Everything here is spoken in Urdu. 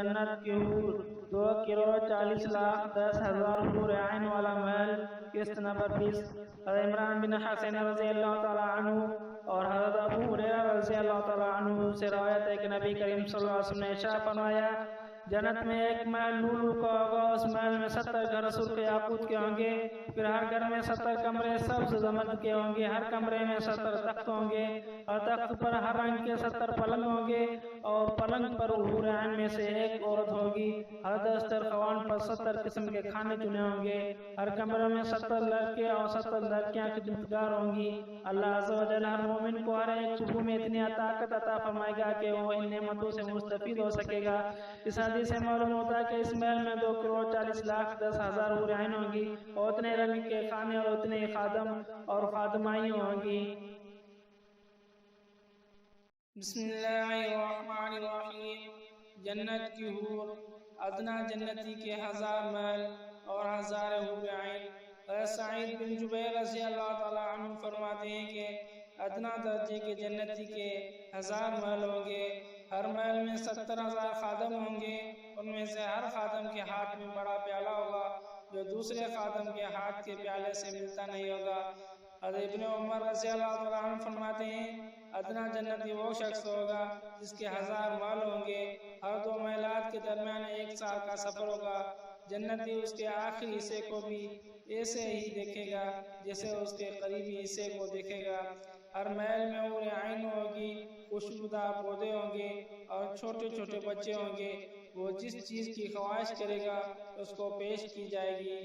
جنت کی حور 2 کروڑ 40 لاکھ 10,000 حور عین والا محل۔ قسط نمبر 20۔ حضرت عمران بن حسین رضی اللہ تعالیٰ عنہ اور حضرت ابو ہریرہ رضی اللہ تعالیٰ عنہ سے روایت ہے کہ نبی کریم صلی اللہ علیہ وسلم نے ارشاد فرمایا جنت میں ایک محل لولو کا ہوگا، اس محل میں 70 گھر رسول کے یاقوت کے ہوں گے، پھر ہر گھر میں 70 کمرے سبز زمرد کے ہوں گے، ہر کمرے میں 70 تخت ہوں گے اور تخت پر ہر رنگ کے 70 پلنگ ہوں گے اور پلنگ پر حور عین میں سے ایک عورت ہوگی، ہر دسترخوان پر 70 قسم کے کھانے چنے ہوں گے، ہر کمرے میں 70 لڑکے اور 70 لڑکیاں خدمتگار ہوں گی۔ اللہ عز و جل ہر مومن کو ہر ایک صبح میں اتنی طاقت عطا فرمائے گا کہ وہ ان نعمتوں سے مستفید ہو سکے گا۔ اس حدیث سے معلوم ہوتا ہے کہ اس محل میں 2 کروڑ 40 لاکھ 10,000 حور عین ہوں گی اور اتنے رنگ کے کھانے اور اتنے خادم اور خادمائیں ہوں گی۔ بسم اللہ الرحمن الرحیم۔ جنت کی حور، ادنا جنتی کے 1000 محل اور 1000 حور عین۔ حضرت سعید بن جبیر رضی اللہ تعالیٰ عنہ فرماتے ہیں کہ ادنا درجے کے جنتی کے 1000 محل ہوں گے، ہر محل میں 70,000 خادم ہوں گے، ان میں سے ہر خادم کے ہاتھ میں بڑا پیالہ ہوگا جو دوسرے خادم کے ہاتھ کے پیالے سے ملتا نہیں ہوگا۔ حضرت ابن عمر رضی اللہ تعالیٰ عنہ فرماتے ہیں ادنا جنتی وہ شخص ہوگا جس کے 1000 محل ہوں گے، ہر 2 محلات کے درمیان 1 سال کا سفر ہوگا، جنتی اس کے آخری حصے کو بھی ایسے ہی دیکھے گا جیسے اس کے قریبی حصے کو دیکھے گا۔ ہر محل میں حور عین ہوگی، خوشبودار پودے ہوں گے اور چھوٹے چھوٹے بچے ہوں گے، وہ جس چیز کی خواہش کرے گا اس کو پیش کی جائے گی۔